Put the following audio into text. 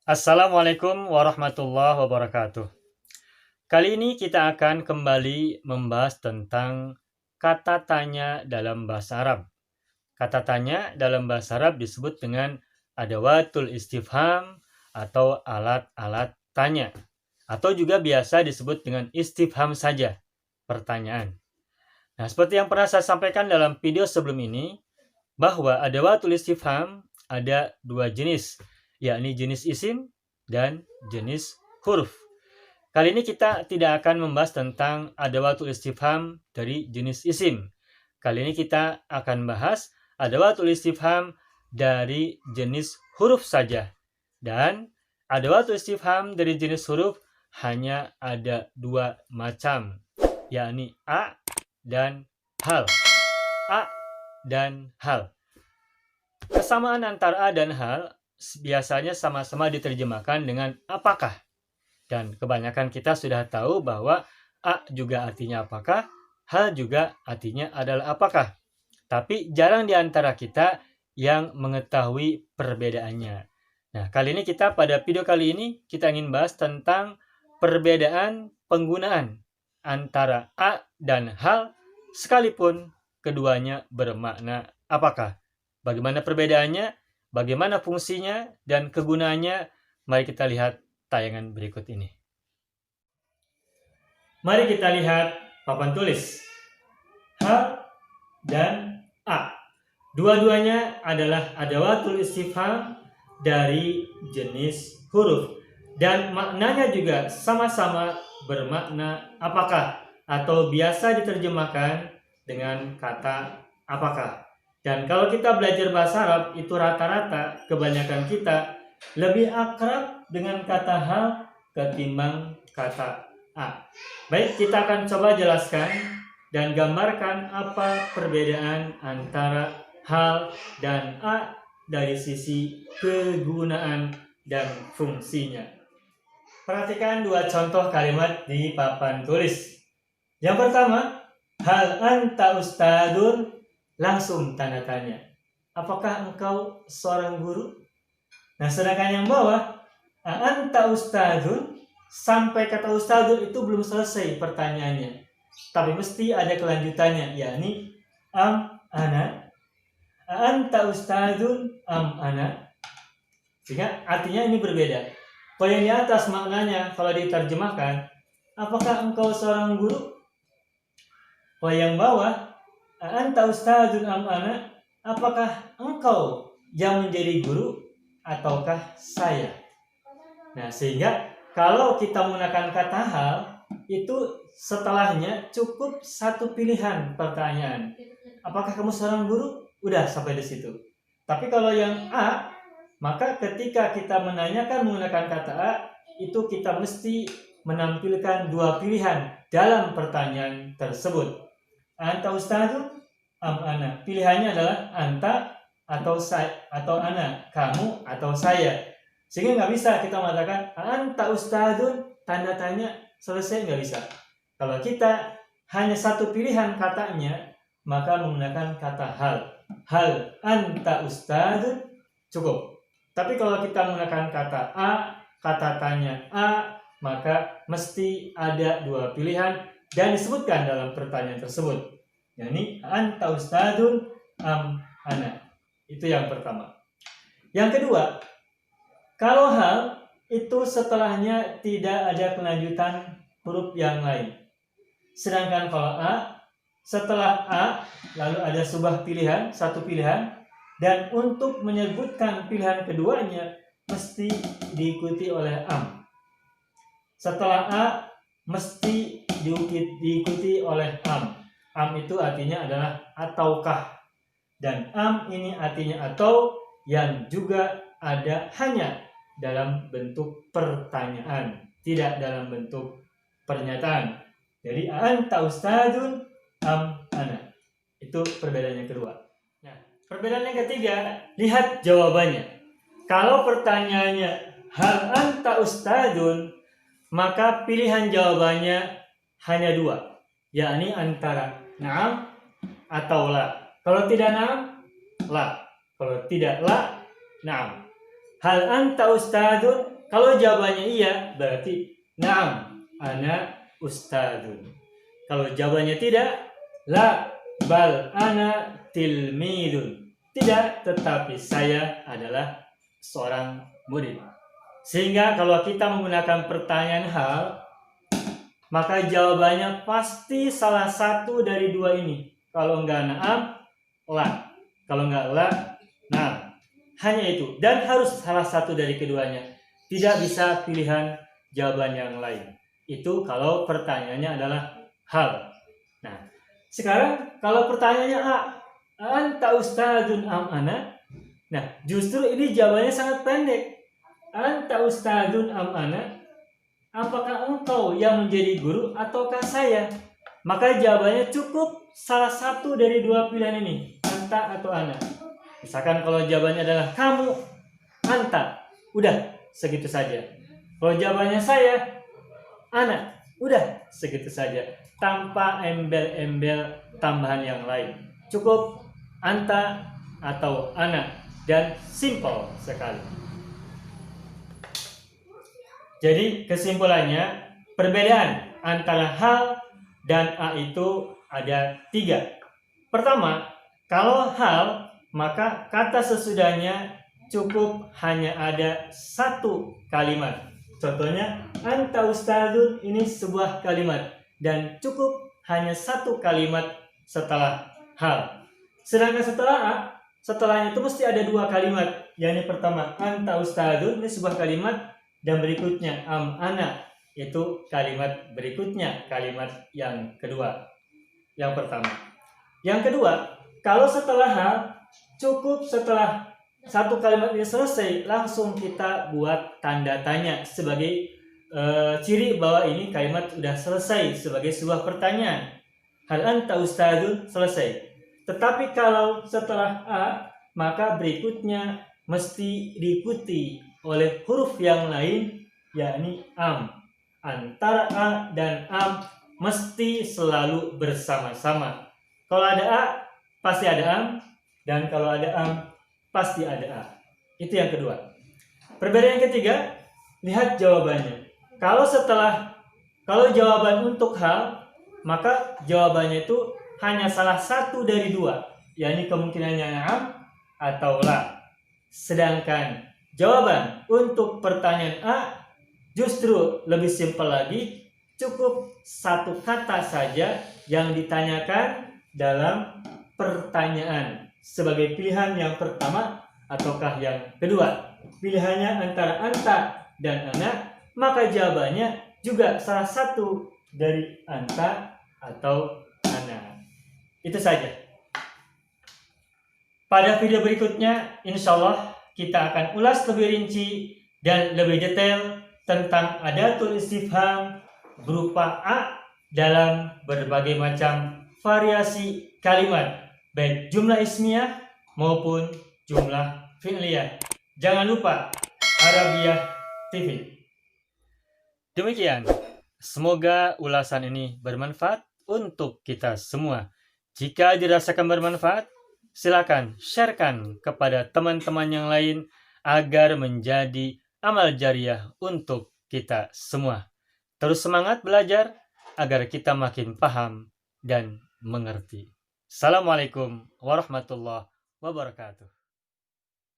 Assalamualaikum warahmatullahi wabarakatuh. Kali ini kita akan kembali membahas tentang kata tanya dalam bahasa Arab. Kata tanya dalam bahasa Arab disebut dengan adawatul istifham atau alat-alat tanya. Atau juga biasa disebut dengan istifham saja, pertanyaan. Nah, seperti yang pernah saya sampaikan dalam video sebelum ini, bahwa adawatul istifham ada dua jenis, yakni jenis isim dan jenis huruf. Kali ini kita tidak akan membahas tentang adawatul istifham dari jenis isim. Kali ini kita akan bahas adawatul istifham dari jenis huruf saja. Dan adawatul istifham dari jenis huruf hanya ada dua macam, yakni a dan hal. A dan hal. Kesamaan antara a dan hal biasanya sama-sama diterjemahkan dengan apakah. Dan kebanyakan kita sudah tahu bahwa a juga artinya apakah, hal juga artinya adalah apakah. Tapi jarang di antara kita yang mengetahui perbedaannya. Nah, pada video kali ini kita ingin bahas tentang perbedaan penggunaan antara a dan hal sekalipun keduanya bermakna apakah. Bagaimana perbedaannya, bagaimana fungsinya, dan kegunaannya, mari kita lihat tayangan berikut ini. Mari kita lihat papan tulis. Hal dan a. Dua-duanya adalah adawatul istifham dari jenis huruf. Dan maknanya juga sama-sama bermakna apakah, atau biasa diterjemahkan dengan kata apakah. Dan kalau kita belajar bahasa Arab, itu rata-rata kebanyakan kita lebih akrab dengan kata hal ketimbang kata a. Baik, kita akan coba jelaskan dan gambarkan apa perbedaan antara hal dan a dari sisi kegunaan dan fungsinya. Perhatikan dua contoh kalimat di papan tulis. Yang pertama, hal anta ustadun, langsung tanda tanya. Apakah engkau seorang guru? Nah, sedangkan yang bawah, anta ustadun, sampai kata ustadun itu belum selesai pertanyaannya. Tapi mesti ada kelanjutannya, yakni am ana. Anta ustadun am ana. Sehingga artinya ini berbeda. Kalau yang di atas maknanya kalau diterjemahkan, apakah engkau seorang guru? Kalau yang bawah, anta ustadzun am ana, apakah engkau yang menjadi guru ataukah saya? Nah, sehingga kalau kita menggunakan kata hal, itu setelahnya cukup satu pilihan pertanyaan. Apakah kamu seorang guru? Udah sampai di situ. Tapi kalau yang a, maka ketika kita menanyakan menggunakan kata a, itu kita mesti menampilkan dua pilihan dalam pertanyaan tersebut. Anta ustadzun am ana. Pilihannya adalah anta atau saya atau ana, kamu atau saya. Sehingga nggak bisa kita mengatakan anta ustadzun tanda tanya selesai, nggak bisa. Kalau kita hanya satu pilihan katanya, maka menggunakan kata hal. Hal anta ustadzun cukup. Tapi kalau kita menggunakan kata a, kata tanya a, maka mesti ada dua pilihan dan disebutkan dalam pertanyaan tersebut, yakni anta ustadzun am ana. Itu yang pertama. Yang kedua, kalau hal itu setelahnya tidak ada kelanjutan huruf yang lain. Sedangkan kalau a, setelah a lalu ada sebuah pilihan, satu pilihan, dan untuk menyebutkan pilihan keduanya mesti diikuti oleh am. Setelah a mesti diikuti oleh am. Am itu artinya adalah ataukah. Dan am ini artinya atau, yang juga ada hanya dalam bentuk pertanyaan, tidak dalam bentuk pernyataan. Jadi anta ustadzun am ana. Itu perbedaan yang kedua. Nah, perbedaan yang ketiga, lihat jawabannya. Kalau pertanyaannya hal anta ustadzun, maka pilihan jawabannya hanya dua, yakni antara na'am atau la. Kalau tidak na'am, la. Kalau tidak la, na'am. Hal anta ustadzun, Kalau jawabannya iya, berarti na'am, ana ustadzun. Kalau jawabannya tidak, la, bal ana tilmidun. Tidak, tetapi saya adalah seorang murid. Sehingga kalau kita menggunakan pertanyaan hal, maka jawabannya pasti salah satu dari dua ini. Kalau enggak na'am, la. Kalau enggak la, na'am. Hanya itu. Dan harus salah satu dari keduanya. Tidak bisa pilihan jawaban yang lain. Itu kalau pertanyaannya adalah hal. Nah, sekarang kalau pertanyaannya A, anta ustadzun am ana? Nah, justru ini jawabannya sangat pendek. Anta ustadzun am ana? Apakah engkau yang menjadi guru ataukah saya? Maka jawabannya cukup salah satu dari dua pilihan ini, anta atau ana. Misalkan kalau jawabannya adalah kamu, anta, udah segitu saja. Kalau jawabannya saya, ana, udah segitu saja, tanpa embel-embel tambahan yang lain. Cukup anta atau ana dan simple sekali. Jadi kesimpulannya, perbedaan antara hal dan A itu ada 3. Pertama, kalau hal, maka kata sesudahnya cukup hanya ada satu kalimat. Contohnya, anta ustadzun, ini sebuah kalimat dan cukup hanya satu kalimat setelah hal. Sedangkan setelah A, setelahnya itu mesti ada 2 kalimat. Yang pertama, anta ustadzun, ini sebuah kalimat, dan berikutnya am ana, itu kalimat berikutnya, kalimat yang kedua. Yang pertama. Yang kedua, kalau setelah hal, cukup setelah satu kalimat ini selesai, langsung kita buat tanda tanya sebagai ciri bahwa ini kalimat sudah selesai sebagai sebuah pertanyaan. Hal anta ustadzun, selesai. Tetapi kalau setelah A, maka berikutnya mesti diikuti oleh huruf yang lain, yakni am. Antara A dan am mesti selalu bersama-sama. Kalau ada A, pasti ada am, dan kalau ada am, pasti ada A. Itu yang kedua. Perbedaan yang ketiga, lihat jawabannya. Kalau jawaban untuk hal, maka jawabannya itu hanya salah satu dari 2, yakni kemungkinannya am atau la. Sedangkan jawaban untuk pertanyaan A justru lebih simpel lagi, cukup satu kata saja yang ditanyakan dalam pertanyaan sebagai pilihan yang pertama ataukah yang kedua. Pilihannya antara anta dan ana, maka jawabannya juga salah satu dari anta atau ana. Itu saja. Pada video berikutnya, insya Allah kita akan ulas lebih rinci dan lebih detail tentang adatul istifham berupa A dalam berbagai macam variasi kalimat, baik jumlah ismiyah maupun jumlah fi'liyah. Jangan lupa Arabiah TV. Demikian, semoga ulasan ini bermanfaat untuk kita semua. Jika dirasakan bermanfaat, silakan sharekan kepada teman-teman yang lain agar menjadi amal jariah untuk kita semua. Terus semangat belajar agar kita makin paham dan mengerti. Assalamualaikum warahmatullahi wabarakatuh.